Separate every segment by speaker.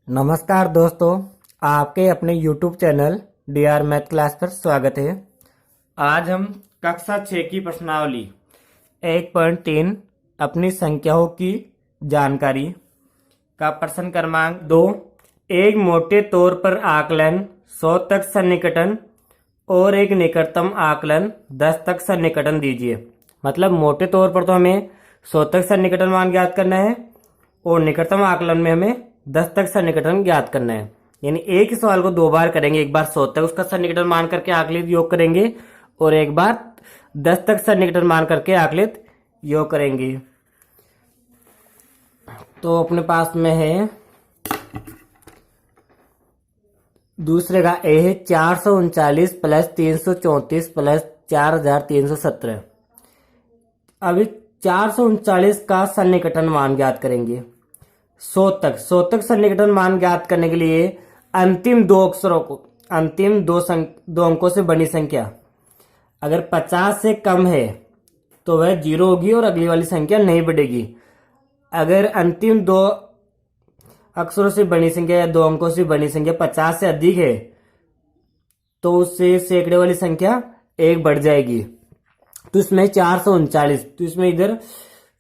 Speaker 1: नमस्कार दोस्तों, आपके अपने YouTube channel DR math class पर स्वागत है। आज हम कक्षा 6 की प्रश्नावली 1.3 अपनी संख्याओं की जानकारी का प्रश्न क्रमांक 2। एक मोटे तौर पर आकलन 100 तक सन्निकटन और एक निकटतम आकलन 10 तक सन्निकटन दीजिए। मतलब मोटे तौर पर तो हमें 100 तक सन्निकटन मान ज्ञात करना है और निकटतम आकलन में हमें 10 तक सन्निकटन ज्ञात करना है। यानी एक ही सवाल को दो बार करेंगे, एक बार 100 तक उसका सन्निकटन मान करके आकलित योग करेंगे और एक बार 10 तक सन्निकटन मान करके आकलित योग करेंगे। तो अपने पास में है दूसरे का ए है 439 प्लस 334 प्लस 4317। अभी 439 का सन्निकटन मान ज्ञात करेंगे। 100 तक सन्निकटन मान ज्ञात करने के लिए अंतिम दो अक्षरों को, अंतिम दो अंकों से बनी संख्या अगर 50 से कम है तो वह 0 होगी और अगली वाली संख्या नहीं बढ़ेगी। अगर अंतिम दो अक्षरों से बनी संख्या या दो अंकों से बनी संख्या 50 से अधिक है तो उससे सैकड़े वाली संख्या एक बढ़ जाएगी। तो इसमें 439, तो इसमें इधर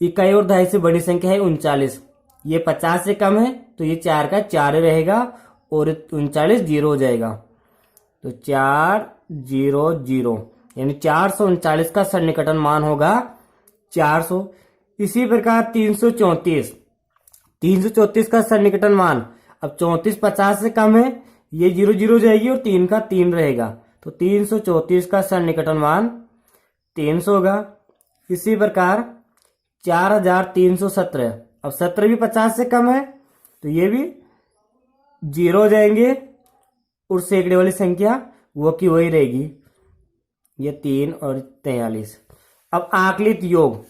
Speaker 1: इकाई और दहाई से बड़ी संख्या है 39। ये 50 से कम है तो ये 4 का 4 रहेगा और 39 0 हो जाएगा। तो 400 यानी 439 का सन्निकटन मान होगा 400। इसी प्रकार 334 का सन्निकटन मान, अब 34 50 से कम है, ये 0 0 हो जाएगी और 3 का 3 रहेगा। तो 334 का सन्निकटन मान 300 होगा। इसी प्रकार 4317, अब 17 भी 50 से कम है तो ये भी 0 हो जाएंगे और सैकड़े वाली संख्या वो की वही रहेगी, ये 3 और 43। अब आकलित योग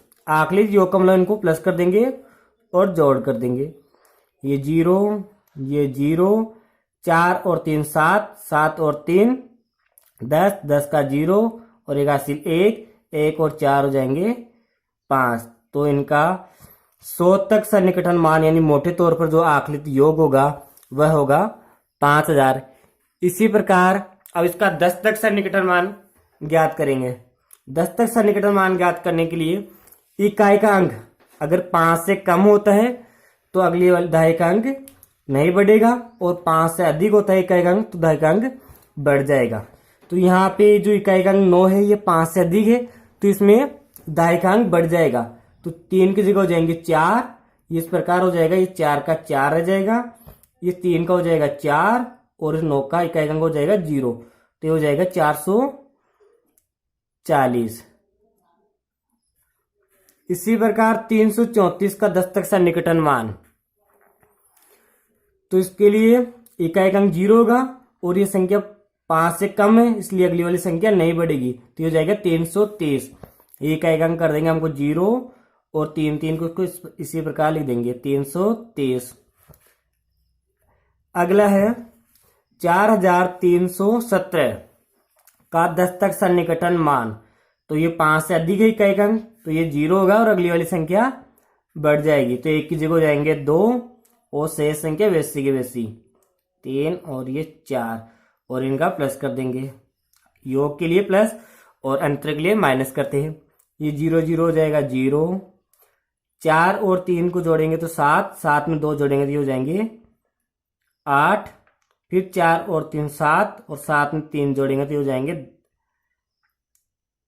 Speaker 1: का मतलब इनको प्लस कर देंगे और जोड़ कर देंगे। ये 0, ये 0, 4 और 3 7, 7 और 3 10, 10 का 0 और एक हासिल 1 और 4 हो जाएंगे 5। तो इनका 100 तक सन्निकटन मान यानी मोटे तौर पर जो आकलित योग होगा वह होगा 5000। इसी प्रकार अब इसका 10 तक सन्निकटन मान ज्ञात करेंगे। 10 तक सन्निकटन मान ज्ञात करने के लिए इकाई का अंक अगर 5 से कम होता है तो अगली वाली दहाई का अंक नहीं बढ़ेगा और 5 से अधिक होता है इकाई का अंक तो दहाई का अंक बढ़ जाएगा। तो यहाँ पे जो इकाई का अंक 9 है ये 5 से अधिक है तो इसमें दहाई का अंक बढ़ जाएगा। तो 3 की जगह हो जाएंगे 4, ये इस प्रकार हो जाएगा, ये 4 का 4 रह जाएगा, ये 3 का हो जाएगा 4 और इस 9 का इकाई का अंक हो जाएगा 0। तो ये हो जाएगा 440। इसी प्रकार 334 का 10 तक सन्निकटन मान, तो इसके लिए इकाई का अंक 0 होगा और ये संख्या 5 से कम है इसलिए अगली वाली संख्या नहीं बढ़ेगी। तो ये हो जाएगा 330। इकाई का अंक कर देंगे हमको 0 और 3 को इसी प्रकार लिख देंगे 330। अगला है 4317 का 10 तक सन्निकटन मान, तो ये 5 से अधिक है इकाई का अंक तो ये 0 होगा और अगली वाली संख्या बढ़ जाएगी। तो 1 की जगह हो जाएंगे 2 और शेष संख्या वैसी की वैसी 3 और ये 4 और इनका प्लस कर देंगे। योग के लिए प्लस और अंतर के लिए माइनस करते हैं। ये 0 0 हो जाएगा 0, 4 और 3 को जोड़ेंगे तो 7, 7 में 2 जोड़ेंगे तो ये हो जाएंगे 8, फिर 4 और 3 7 और 7 में 3 जोड़ेंगे तो ये हो जाएंगे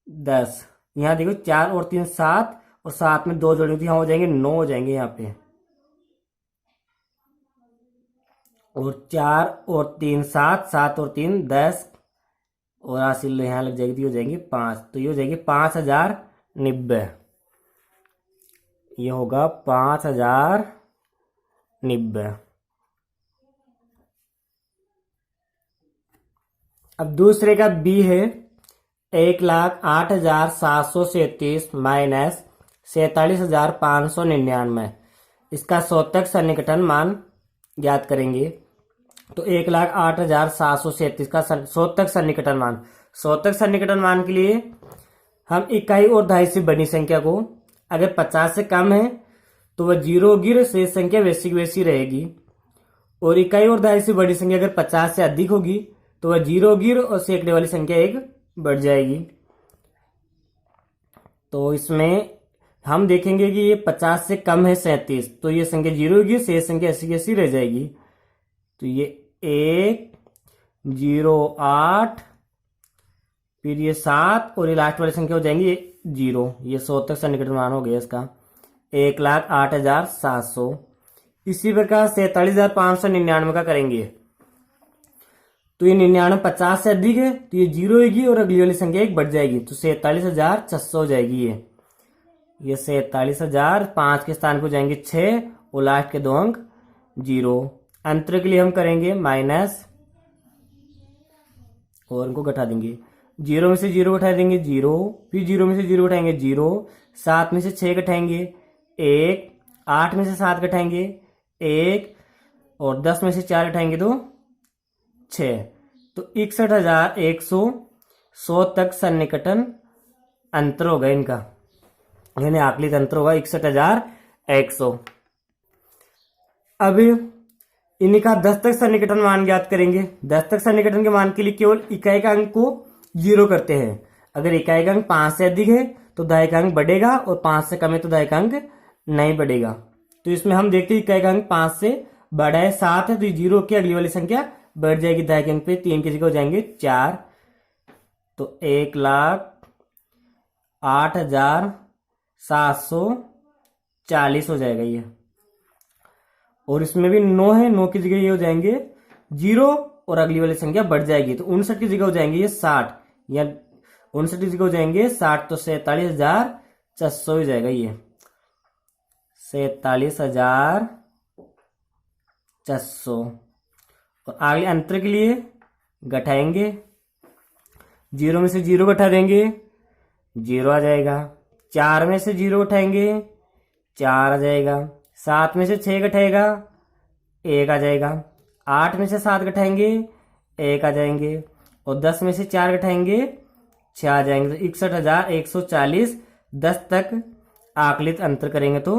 Speaker 1: 10। यहाँ देखो 4 और 3 7 और 7 में 2 जोड़ेंगे तो यहाँ हो जाएंगे 9 हो जाएंगे यहाँ पे, और 4 और 3 7, 7 और 3 10 और हासिल यहाँ लग जाएगी तो ये हो जाएंगे 5। तो ये हो जाएगी 5090। ये होगा 5090। अब दूसरे का बी है 1,08,737 माइनस 47,599। इसका 100 तक सन्निकटन मान ज्ञात करेंगे। तो 1,08,737 का 100 तक सन्निकटन मान, 100 तक सन्निकटन मान के लिए हम इकाई और दहाई से बनी संख्या को अगर 50 से कम है तो वह 0 होगी और शेष संख्या वैसी की वैसी रहेगी। और इकाई और दहाई से बड़ी संख्या अगर 50 से अधिक होगी तो वह 0 होगी और सैकड़े वाली संख्या 1 बढ़ जाएगी। तो इसमें हम देखेंगे कि ये 50 से कम है 37, तो ये संख्या 0 होगी, शेष संख्या ऐसी की ऐसी रह जाएगी। तो ये 1 0 8 फिर ये 7 और ये लास्ट वाली संख्या हो जाएंगी ये 0। ये 100 तक सन्निकट मान हो गया इसका 1,08,700। इसी प्रकार 47,599 का करेंगे। तो ये 99 50 से अधिक है तो ये 0 होगी और अगली वाली संख्या 1 बढ़ जाएगी, तो 47,600 हो जाएगी। ये 47,000 5 के स्थान पर जाएंगे 6 और लास्ट के 2 अंक 0। अंतर के लिए हम करेंगे माइनस और इनको घटा देंगे। 0 में से 0 घटा देंगे 0, फिर 0 में से 0 घटाएंगे 0, 7 में से 6 घटाएंगे 1, 8 में से 7 घटाएंगे 1 और 10 में से 4 घटाएंगे तो 6। तो 61,100 100 तक सन्निकटन अंतर होगा इनका, यानी आकलित अंतर होगा 61,100। अब इनका 10 तक सन्निकटन मान ज्ञात करेंगे। 10 तक सन्निकटन के मान के लिए केवल इकाई का अंक को 0 करते हैं। अगर इकाई का अंक 5 से अधिक है तो दहाई का अंक बढ़ेगा और 5 से कम है तो दहाई का अंक नहीं बढ़ेगा। तो इसमें हम देखते हैं इकाई का अंक 5 से बड़ा है 7 है तो 0 की अगली वाली संख्या बढ़ जाएगी दहाई के अंक पे, 3 की जगह हो जाएंगे 4। तो 1,08,740 हो जाएगा ये। और इसमें भी 9 है, 9 की जगह ये हो जाएंगे 0 और अगली वाली संख्या बढ़ जाएगी तो 59 की जगह हो जाएंगे ये 60, या 59 की जगह हो जाएंगे 60, तो 47,400 हो जाएगा ये 47,400। और आगे अंतर के लिए घटाएंगे, 0 में से 0 घटा देंगे 0 आ जाएगा, 4 में से 0 घटाएंगे 4 आ जाएगा, 7 में से 6 घटाएगा 1 आ जाएगा, 8 में से 7 घटाएंगे 1 आ जाएंगे और 10 में से 4 घटाएंगे 6 आ जाएंगे। तो 61,140 10 तक आकलित अंतर करेंगे तो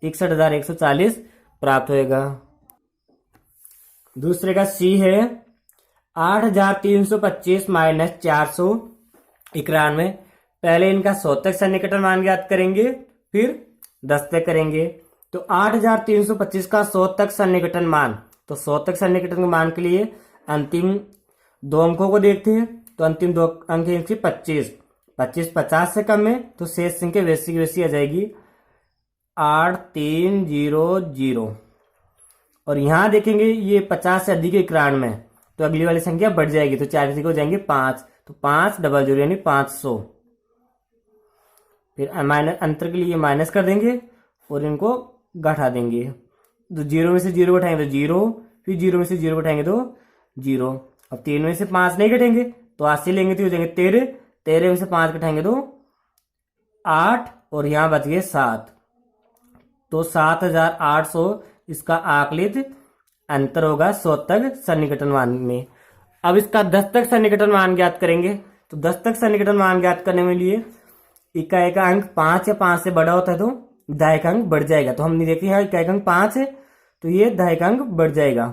Speaker 1: 61,140 प्राप्त होएगा। दूसरे का सी है 8,325 माइनस 491। पहले इनका 100 तक सन्निकटन मान ज्ञात करेंगे फिर 10 तक करेंगे। तो 8,325 का 100 तक सन्निकटन मान, तो 100 तक सन्निकटन के मान के लिए अंतिम 2 अंकों को देखते हैं। तो अंतिम 2 अंक है 25, 25 50 से कम है तो शेष संख्या वैसी की वैसी आ जाएगी 8300। और यहां देखेंगे ये 50 से अधिक है 91 तो अगली वाली संख्या बढ़ जाएगी, तो 4 की जगह हो जाएंगे 5, तो 500 यानी 500। फिर माइनस अंतर के लिए माइनस कर देंगे और इनको घटा देंगे। तो 0 में से 0 घटाएंगे तो 0, फिर 0 में से 0 घटाएंगे तो 0। अब 3 में से 5 नहीं घटेंगे तो 80 लेंगे तो हो जाएंगे 13, 13 में से 5 घटाएंगे तो 8 और यहां बच गए 7, तो 7,800 इसका आकलित अंतर होगा 100 तक सन्निकटन मान में। अब इसका 10 तक सन्निकटन मान ज्ञात करेंगे। तो 10 तक सन्निकटन मान ज्ञात करने में लिए इकाई का अंक 5 या 5 से बड़ा होता है तो दहाई का अंक बढ़ जाएगा। तो हमने देखिए यहाँ इकाई का अंक 5 है तो ये दहाई का अंक बढ़ जाएगा।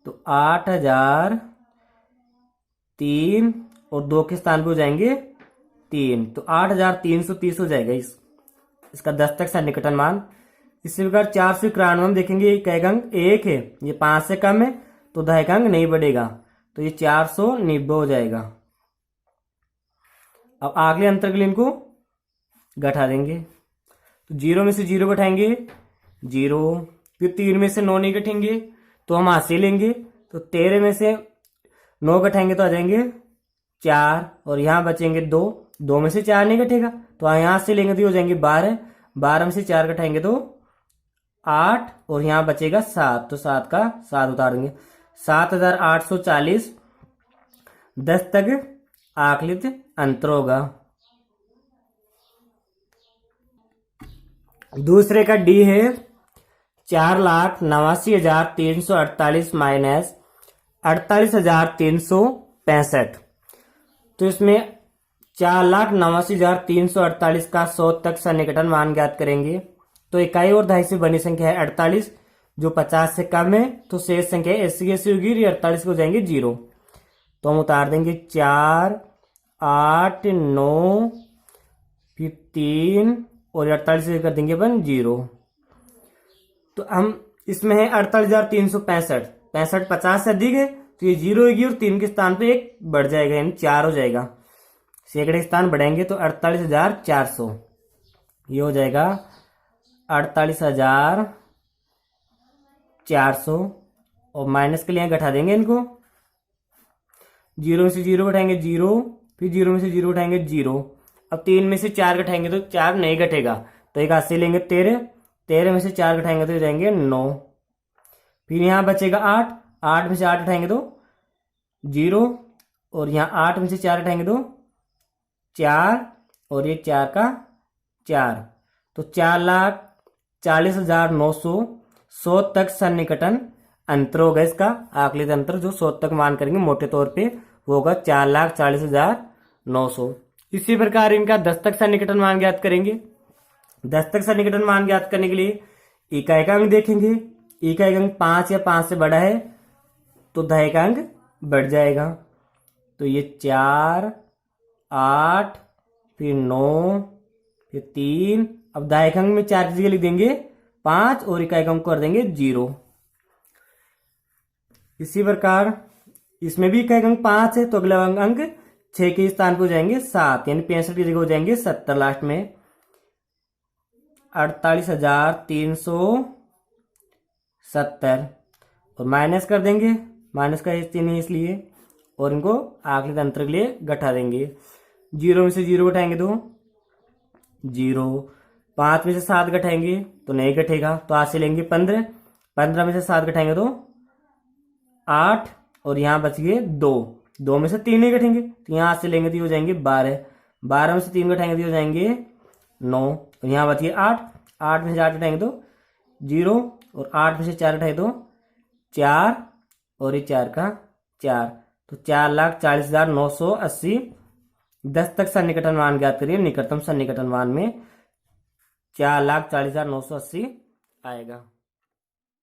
Speaker 1: तो 8,003 और 2 के स्थान पे हो जाएंगे 3, तो 8,330 हो जाएगा इसका 10 तक सन्निकटन मान। इसी प्रकार 491 हम देखेंगे इकाई का अंक 1 है, ये 5 से कम है तो दहाई का अंक नहीं बढ़ेगा, तो ये 490 हो जाएगा। अब अगले अंतर के लिए इनको घटा देंगे। तो 0 में से 0 घटाएंगे 0, फिर 3 में से 9 नहीं घटेंगे तो हम हाथ से लेंगे। तो 13 में से 9 घटाएंगे तो आ जाएंगे 4 और यहाँ बचेंगे 2, 2 में से 4 नहीं घटेगा तो यहाँ से लेंगे तो हो जाएंगे 12, 12 में से 4 घटाएंगे तो 8 और यहाँ बचेगा 7, तो 7 का 7 उतार देंगे। 7,840 10 तक आकलित अंतर होगा। दूसरे का डी है 4,89,348 माइनस 48,365। तो इसमें 4,89,348 का 100 तक सन्निकटन मान ज्ञात करेंगे। तो इकाई और दहाई से बनी संख्या है 48 जो 50 से कम है तो शेष संख्या ऐसी कैसी होगी, ये 48 को जाएंगे 0। तो हम उतार देंगे 4, 8, 9, फिर 3 और 48 से कर देंगे अपन 0। तो हम इसमें है 48,365, 65 50 से अधिक है तो ये 0 होगी और 3 के स्थान पे 1 बढ़ जाएगा यानी 4 हो जाएगा। सैकड़े स्थान बढ़ाएंगे तो 48,400, ये हो जाएगा 48,400 और माइनस के लिए घटा देंगे इनको। 0 में से 0 घटाएंगे 0, फिर 0 में से 0 घटाएंगे 0। अब 3 में से 4 घटाएंगे तो 4 नहीं घटेगा तो एक हाथ से लेंगे 13, 13 में से 4 घटाएंगे तो जाएंगे 9। फिर यहाँ बचेगा 8, 8 में से 8 घटाएंगे तो 0 और यहाँ 8 में से 4 घटाएंगे तो 4 और ये 4 का 4। तो 4,40,900 100 तक सन्निकटन अंतर होगा इसका आकलित अंतर जो 100 तक मान करेंगे मोटे तौर पे वो होगा 4,40,900। इसी प्रकार इनका 10 तक सन्निकटन मान ज्ञात करेंगे। 10 तक सन्निकटन मान ज्ञात करने के लिए इकाई का अंक देखेंगे। इकाई का अंक 5 या 5 से बड़ा है तो दहाई का अंक बढ़ जाएगा। तो ये 4, 8, फिर 9, फिर 3। अब दहाई का अंक में 4 की जगह लिख देंगे 5 और इकाई का अंक कर देंगे 0। इसी प्रकार इसमें भी इकाई का अंक 5 है तो अगला अंक 6 के स्थान पर हो जाएंगे 7 यानी 65 की जगह हो जाएंगे 70 लास्ट में। 48,370 और माइनस कर देंगे, माइनस का चिन्ह नहीं इसलिए, और इनको आकलित अंतर के लिए घटा देंगे। 0 में से 0 घटाएंगे तो 0, 5 में से 7 घटाएंगे तो नहीं घटेगा तो आज से लेंगे 15, 15 में से 7 घटाएंगे तो 8 और यहाँ बच गए 2, 2 में से 3 नहीं घटेंगे तो यहाँ से लेंगे तो हो जाएंगे 12, 12 में से 3 घटाएंगे तो हो जाएंगे 9 और यहाँ बच गए 8, 8 में से 8 घटाएंगे तो 0 और 8 में से 4 घटाएंगे तो 4 और ये 4 का 4। तो 4,40,980 10 तक सन्निकटन मान ज्ञात करिए। निकटतम सन्निकटन मान में 4,40,980 आएगा।